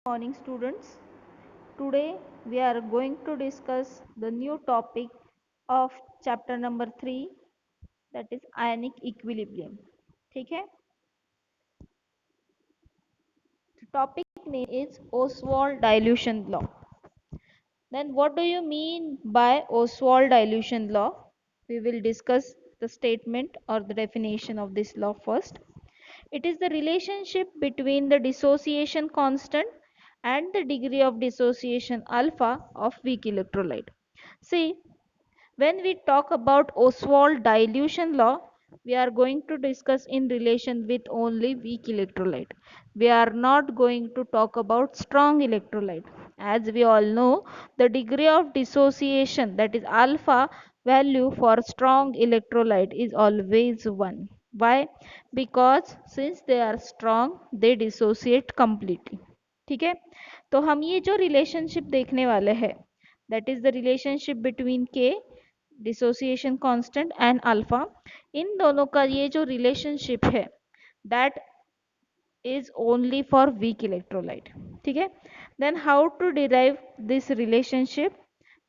Morning students. Today we are going to discuss the new topic of chapter number 3, that is ionic equilibrium. ठीक है. The topic name is Ostwald dilution law. Then what do you mean by Ostwald dilution law? We will discuss the statement or the definition of this law first. It is the relationship between the dissociation constant and the degree of dissociation alpha of weak electrolyte. See, when we talk about Ostwald dilution law, we are going to discuss in relation with only weak electrolyte. We are not going to talk about strong electrolyte. As we all know, the degree of dissociation, that is alpha value for strong electrolyte, is always 1. Why? Because since they are strong, they dissociate completely. ठीक है, तो हम ये जो relationship देखने वाले हैं, that is the relationship between K, dissociation constant and alpha, इन दोनों का ये जो रिलेशनशिप है that is only for weak electrolyte. ठीक है. Then how to derive this relationship,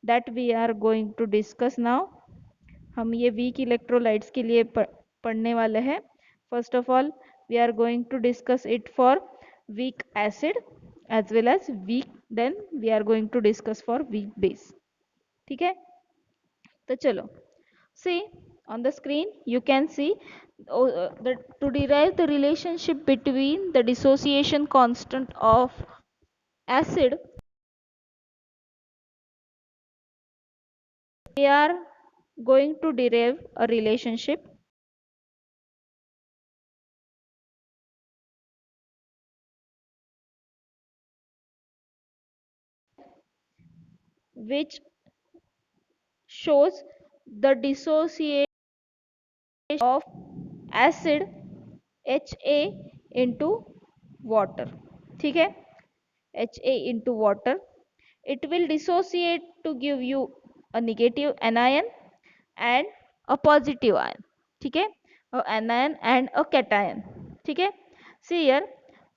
that we are going to discuss now. हम ये वीक इलेक्ट्रोलाइट्स के लिए पढ़ने वाले हैं. First of all we are going to discuss it for weak acid as well as weak, then we are going to discuss for weak base. ठीक है, तो चलो. See, on the screen you can see to derive the relationship between the dissociation constant of acid, we are going to derive a relationship which shows the dissociation of acid Ha into water. ठीक है, Ha into water. It will dissociate to give you a negative anion and a positive ion. ठीक है, a anion and a cation. ठीक है. See here,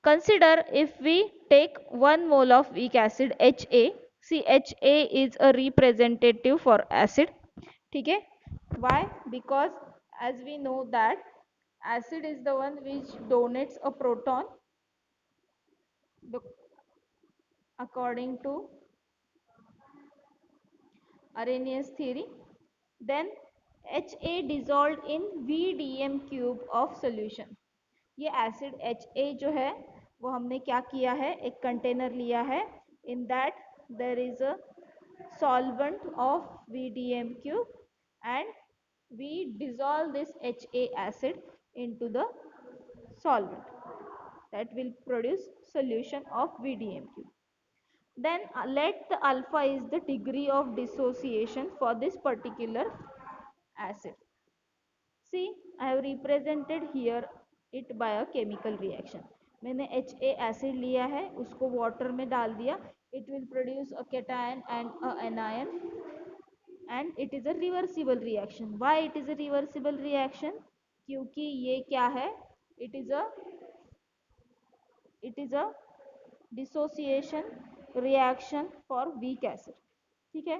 consider if we take 1 mole of weak acid Ha. See, Ha is a representative for acid. ठीक है. Why? Because as we know that acid is the one which donates a proton according to Arrhenius theory. Then Ha dissolved in VDM cube of solution. ये acid Ha जो है वो हमने क्या किया है, एक कंटेनर लिया है. In that there is a solvent of VDM cube and we dissolve this Ha acid into the solvent that will produce solution of VDM cube. Then let the alpha is the degree of dissociation for this particular acid. See, I have represented here it by a chemical reaction. मैंने Ha acid लिया है, उसको water में डाल दिया. It will produce a cation and a anion, and it is a reversible reaction. Why it is a reversible reaction? क्योंकि ये क्या है, it is a dissociation reaction for weak acid. ठीक है,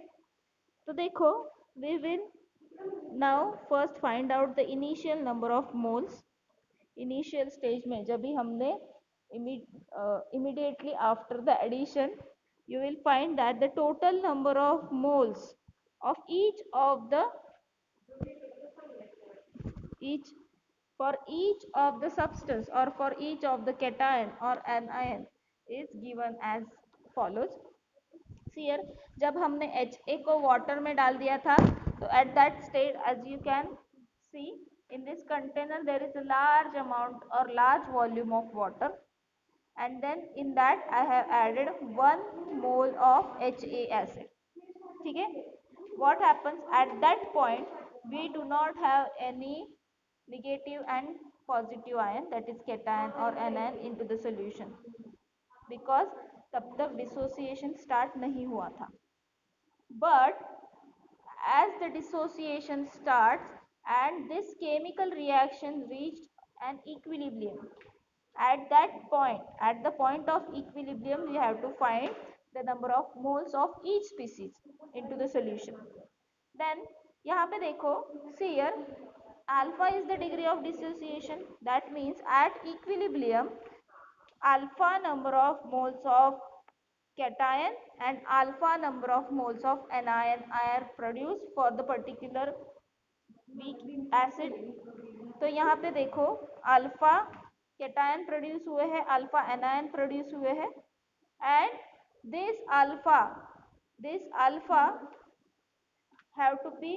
तो देखो, we will now first find out the initial number of moles. Initial stage में जब भी हमने immediately after the addition, you will find that the total number of moles of each for each of the substance or for each of the cation or anion is given as follows. See here, जब हमने Ha को water में डाल दिया था, तो at that state as you can see in this container there is a large amount or large volume of water, and then in that I have added 1 mole of Ha acid. ठीक है. What happens at that point, we do not have any negative and positive ion, that is cation or anion, into the solution because तब तक dissociation start नहीं हुआ था. But as the dissociation starts and this chemical reaction reached an equilibrium, at the point of equilibrium, we have to find the number of moles of each species into the solution. Then यहाँ पे देखो, see here, alpha is the degree of dissociation. That means at equilibrium, alpha number of moles of cation and alpha number of moles of anion are produced for the particular weak acid. तो यहाँ पे देखो, alpha cation produce हुए हैं, alpha anion produce हुए हैं, and this alpha have to be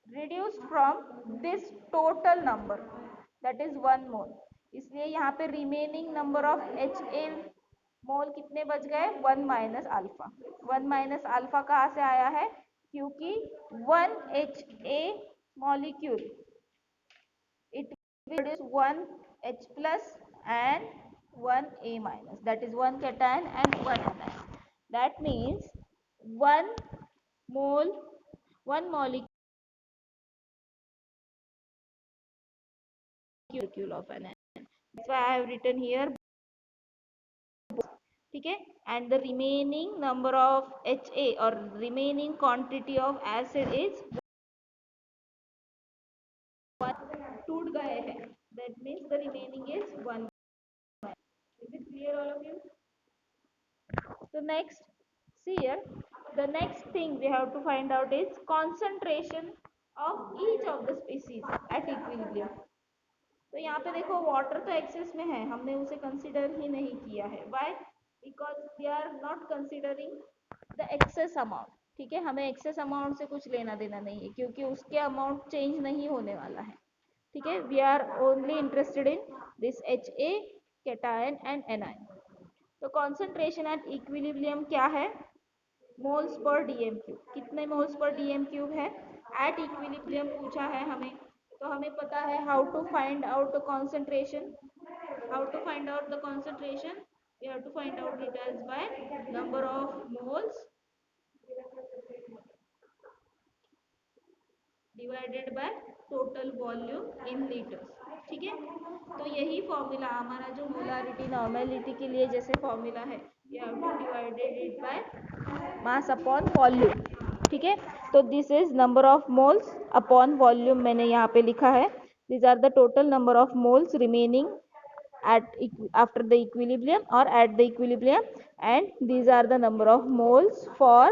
reduced from this total number, that is 1 mole. इसलिए यहाँ पे रिमेनिंग नंबर ऑफ HA मोल कितने बच गए? 1 माइनस अल्फा. 1 माइनस अल्फा कहाँ से आया है? क्योंकि 1 HA molecule, it will produce 1 H plus and 1 A minus, that is 1 cation and 1 anion. That means 1 molecule of anion. That's why I have written here. ठीक है, and the remaining number of HA or remaining quantity of acid is 1. टूट गए हैं, that means the remaining is 1. Is it clear all of you? So next, see here, the next thing we have to find out is concentration of each of the species at equilibrium. तो यहाँ पे देखो, water तो access में है, हमने उसे consider ही नहीं किया है. Why? Because we are not considering the excess amount. ठीक है, हमें एक्सेस अमाउंट से कुछ लेना देना नहीं है, क्योंकि उसके अमाउंट चेंज नहीं होने वाला है. ठीक है, we are only interested in this HA, cation and anion. तो कॉन्सेंट्रेशन एट इक्विलिब्रियम क्या है? मोल्स पर डीएम क्यूब. कितने मोल्स पर डीएम क्यूब है एट इक्विलिब्रियम पूछा है हमें. तो हमें पता है how to find out the concentration. We have to find out it as by number of moles divided by total volume in litres. ठीक है, तो यही फॉर्मूला हमारा जो मोलारिटी नॉर्मेलिटी के लिए जैसे फॉर्मूला है, we have to divided it by mass upon volume. ठीक है, तो this is number of moles upon volume मैंने यहाँ पे लिखा है. This are the total number of moles remaining after the equilibrium or at the equilibrium, and these are the number of moles for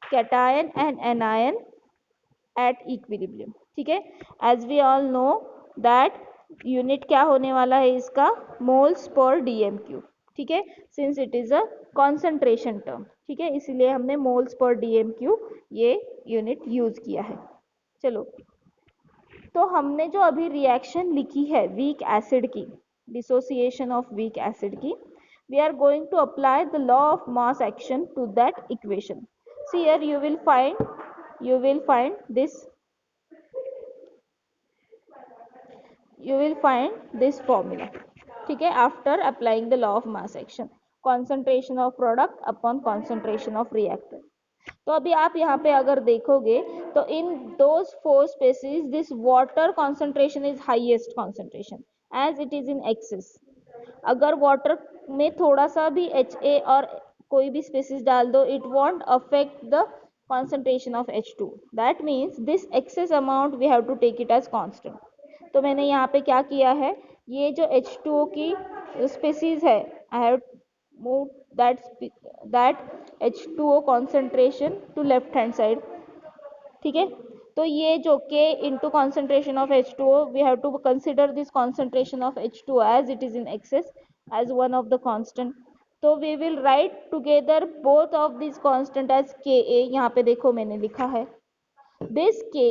cation and anion at equilibrium. ठीक है, as we all know that unit क्या होने वाला है इसका? Moles पर DM cube. ठीक है, since it is a concentration term. ठीक है, इसीलिए हमने मोल्स पर डीएम क्यूब ये यूनिट यूज किया है. चलो, तो हमने जो अभी रिएक्शन लिखी है वीक एसिड की, डिसोसिएशन ऑफ वीक एसिड की, we are going to apply the law of mass action to that equation. See here, you will find this formula. ठीक है, after applying the law of mass action, concentration of product upon concentration of reactant. तो अभी आप यहाँ पे अगर देखोगे तो in those 4 species this water concentration is highest concentration as it is in excess. अगर वाटर में थोड़ा सा भी HA और कोई भी स्पेसीज डाल दो, it won't affect the concentration of H2. That means this excess amount we have to take it as constant. तो मैंने यहाँ पे क्या किया है, ये जो H2O की स्पेसीज है, I have moved that H2O concentration to left hand side. ठीक है, तो ये जो K into concentration of H2O, we have to consider this concentration of H2O as it is in excess as one of the constant. तो we will write together both of these constant as Ka. यहाँ पे देखो मैंने लिखा है, this Ka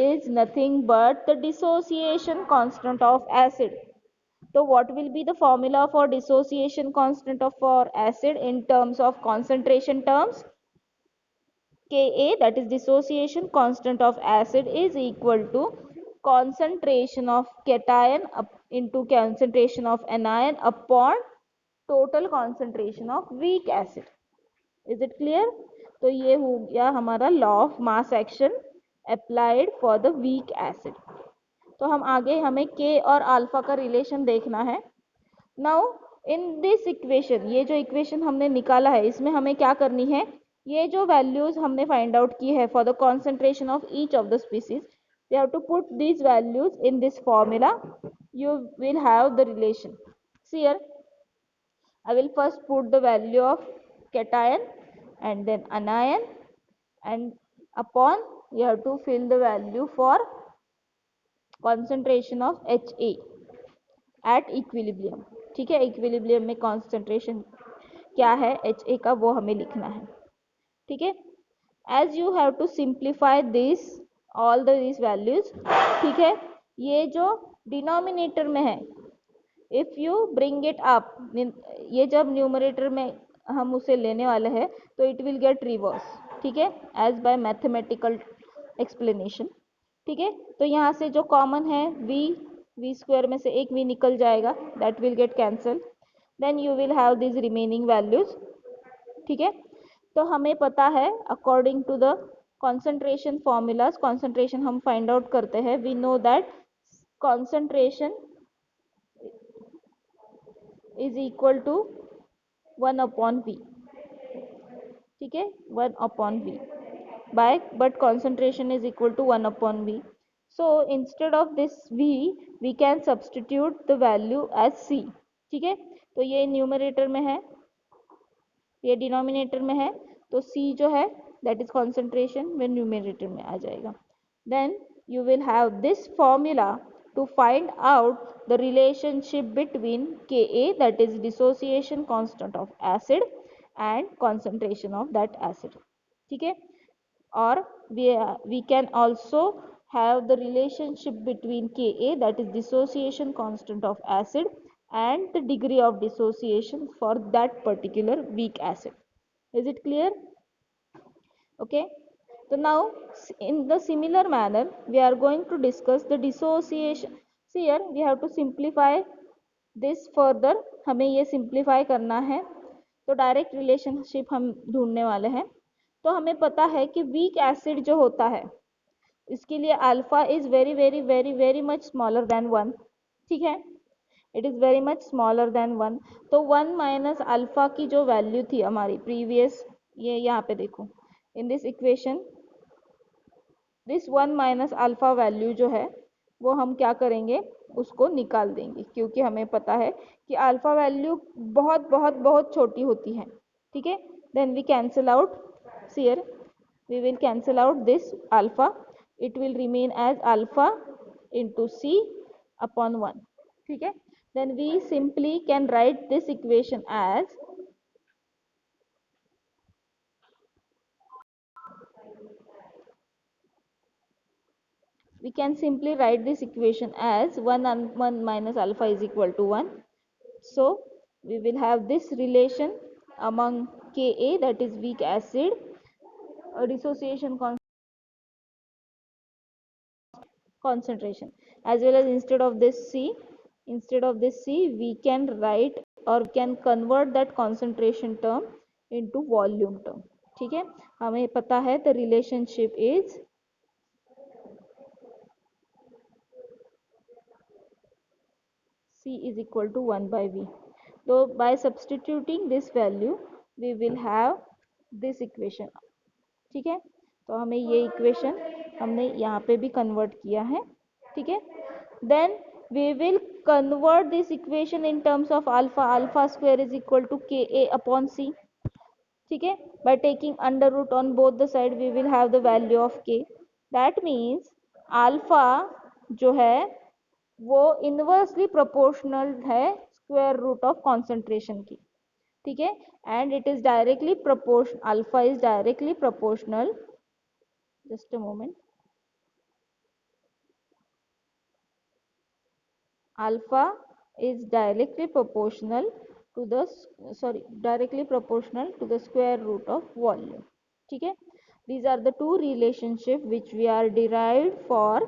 is nothing but the dissociation constant of acid. So what will be the formula for dissociation constant of for acid in terms of concentration terms? Ka, that is dissociation constant of acid, is equal to concentration of cation into concentration of anion upon total concentration of weak acid. Is it clear? तो ये हो गया हमारा law of mass action applied for the weak acid. तो हम आगे, हमें K और अल्फा का रिलेशन देखना है. नाउ इन दिस इक्वेशन, ये जो इक्वेशन हमने निकाला है इसमें हमें क्या करनी है, ये जो वैल्यूज हमने फाइंड आउट की है for the concentration of each of the species, we have to put these values in this formula. You will have the relation. See here, I will first put the value of cation and then anion, and upon you have to fill the value for concentration of Ha at equilibrium. ठीक है, equilibrium में concentration क्या है Ha का वो हमें लिखना है. ठीक है, as you have to simplify this all the this values. ठीक है, ये जो डिनोमिनेटर में है, if you bring it up, ये जब न्यूमरेटर में हम उसे लेने वाले हैं तो इट विल गेट रिवर्स. ठीक है, एज बाय मैथमेटिकल एक्सप्लेनेशन. ठीक है, तो यहाँ से जो कॉमन है वी स्क्वायर में से एक वी निकल जाएगा, that will get cancel. Then you will have this remaining values. ठीक है, तो हमें पता है according to the concentration formulas, concentration हम फाइंड आउट करते हैं. We know that concentration is equal to 1/V. ठीक है, 1/V by, but concentration is equal to 1/V. So instead of this V, we can substitute the value as C. ठीक है, तो ये numerator में है, ये डिनोमिनेटर में है, तो C जो है that is concentration में न्यूमरेटर में आ जाएगा. Then you will have this formula to find out the relationship between Ka, that is dissociation constant of acid, and concentration of that acid. ठीक है, or we can also have the relationship between Ka, that is dissociation constant of acid, and the degree of dissociation for that particular weak acid. Is it clear? Okay, so now in the similar manner we are going to discuss the dissociation. See here, we have to simplify this further. हमें ये simplify करना है, तो direct relationship हम ढूंढने वाले हैं. तो हमें पता है कि वीक एसिड जो होता है इसके लिए alpha is very very very very much smaller than 1. ठीक है, it is very much smaller than 1. तो 1 माइनस अल्फा की जो वैल्यू थी हमारी प्रीवियस, ये यहाँ पे देखो in this equation, this 1 minus alpha value जो है वो हम क्या करेंगे, उसको निकाल देंगे, क्योंकि हमें पता है कि अल्फा वैल्यू बहुत बहुत बहुत छोटी होती है. ठीक है, then we cancel out. Here we will cancel out this alpha, it will remain as alpha into C upon 1. ठीक है, then we simply can write this equation as we can simply write this equation as 1 and 1 minus alpha is equal to 1. So we will have this relation among Ka, that is weak acid, dissociation concentration, as well as instead of this C we can write or can convert that concentration term into volume term. ठीक है, हमें पता है the relationship is C is equal to 1/V. So by substituting this value we will have this equation. ठीक है, तो हमें ये इक्वेशन हमने यहाँ पे भी कन्वर्ट किया है. ठीक है, then we will convert this equation in terms of alpha square is equal to Ka upon C. ठीक है, by taking under root on both the side we will have the value of K. that means alpha जो है वो inversely proportional है square root of concentration की. ठीक है, and it is directly proportion, alpha is directly proportional, just a moment, alpha is directly proportional to the square root of volume. ठीक है, these are the two relationship which we are derived for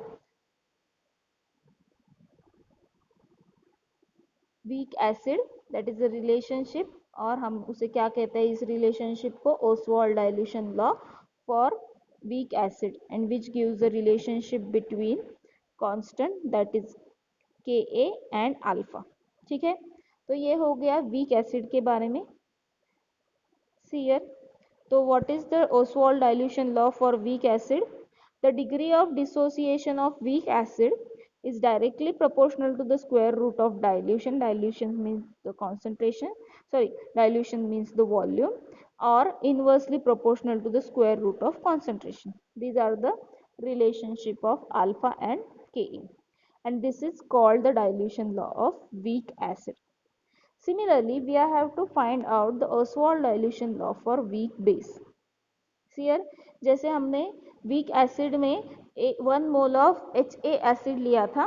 weak acid, that is the relationship, और हम उसे क्या कहते हैं इस relationship को, Oswald dilution law for weak acid, and which gives the relationship between constant, that is Ka and alpha. ठीक है, तो ये हो गया वीक एसिड के बारे में। See here, so what is the Oswald dilution law for weak acid? The degree of dissociation of weak acid is directly proportional to the square root of dilution. Dilution means the concentration, sorry, dilution means the volume, or inversely proportional to the square root of concentration. These are the relationship of alpha and Ke. And this is called the dilution law of weak acid. Similarly, we have to find out the Oswald dilution law for weak base. Here, जैसे हमने weak acid में 1 mole of HA acid लिया था,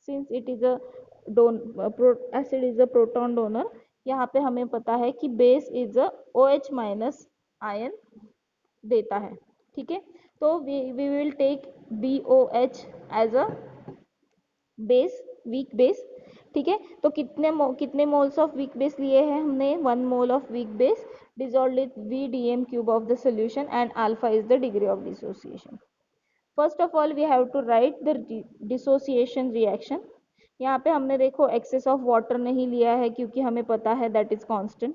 since it is a acid is a proton donor, यहाँ पे हमें पता है कि base is a OH minus ion देता है, ठीक है। तो we will take BOH as a base, weak base, ठीक है। तो कितने मोल्स ऑफ वीक बेस लिए हैं हमने? 1 mole of weak base dissolved with VDM cube of the solution, and alpha is the degree of dissociation. First of all, we have to write the dissociation reaction. यहाँ पे हमने देखो excess of water नहीं लिया है क्योंकि हमें पता है that is constant,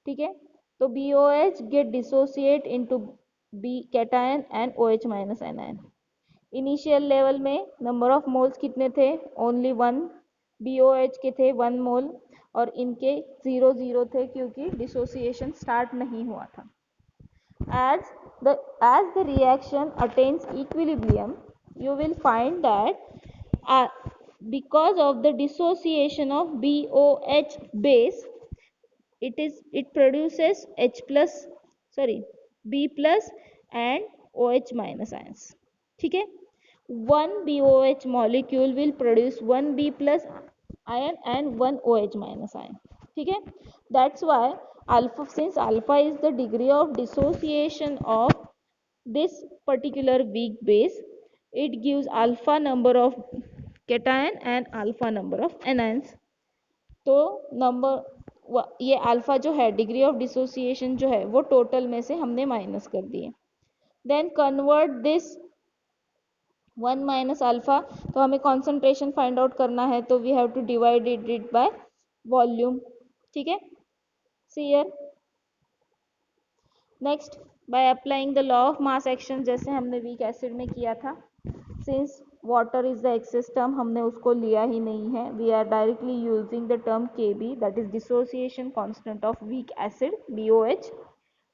ठीक है। तो BOH get dissociate into B cation and OH minus anion. Initial level में नंबर ऑफ मोल्स कितने थे? ओनली 1, BOH के थे 1 mole, और इनके 0 थे क्योंकि डिसोसिएशन स्टार्ट नहीं हुआ था। as the reaction attains equilibrium, you will find that because of the dissociation of BOH base, it produces H plus, sorry, B plus and OH minus ions, ठीक है। 1 BOH molecule will produce 1B plus ion and 1 OH minus ion, ठीक है। That's why alpha, since alpha is the degree of dissociation of this particular weak base, it gives alpha number of cation and alpha number of anions. तो ये alpha जो है, degree of dissociation जो है, वो total में से हमने माइनस कर दिए। Then convert this 1 minus alpha, तो हमें कॉन्सेंट्रेशन फाइंड आउट करना है, तो we have to divide it by volume, ठीक है। See here, next, by applying the law of mass action, जैसे हमने वीक एसिड में किया था। Since water is the excess term, हमने उसको लिया ही नहीं है, we are directly using the term Kb, that is dissociation constant of weak acid BOH,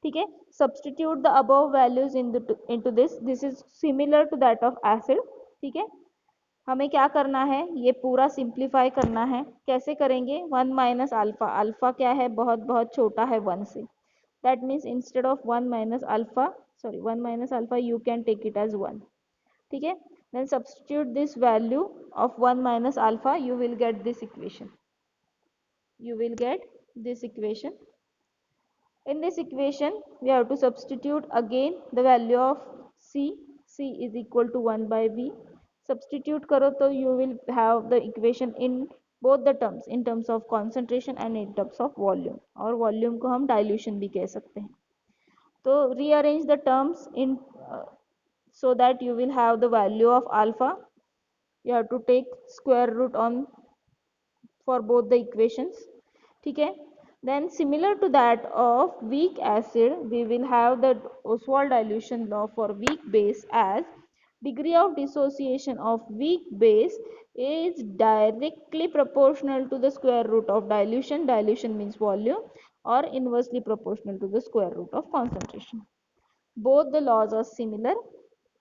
ठीक है। Substitute the above values into this is similar to that of acid, ठीक है। हमें क्या करना है? ये पूरा सिंप्लीफाई करना है। कैसे करेंगे? 1 माइनस अल्फा, अल्फा क्या है? बहुत बहुत छोटा है 1 से, that means instead of 1 minus alpha, sorry 1 minus alpha, you can take it as 1, ठीक है। Then substitute this value of 1 minus alpha, you will get this equation. In this equation, we have to substitute again the value of C is equal to 1 by V. Substitute करो तो you will have the equation in both the terms, in terms of concentration and in terms of volume, और volume को हम dilution भी कह सकते हैं। तो rearrange the terms in so that you will have the value of alpha. You have to take square root on for both the equations, ठीक है। Then similar to that of weak acid, we will have the Oswald dilution law for weak base as degree of dissociation of weak base is directly proportional to the square root of dilution, dilution means volume, or inversely proportional to the square root of concentration. Both the laws are similar,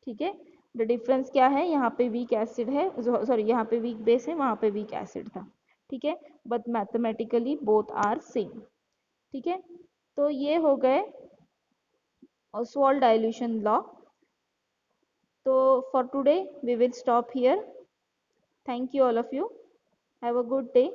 ठीक है। The difference क्या है? यहाँ पे weak acid है, sorry यहाँ पे weak base है, वहाँ पे वीक एसिड था, ठीक है, but mathematically both are same, ठीक है। तो ये हो गए Oswald dilution law. तो for today we will stop here. Thank you all of you. Have a good day.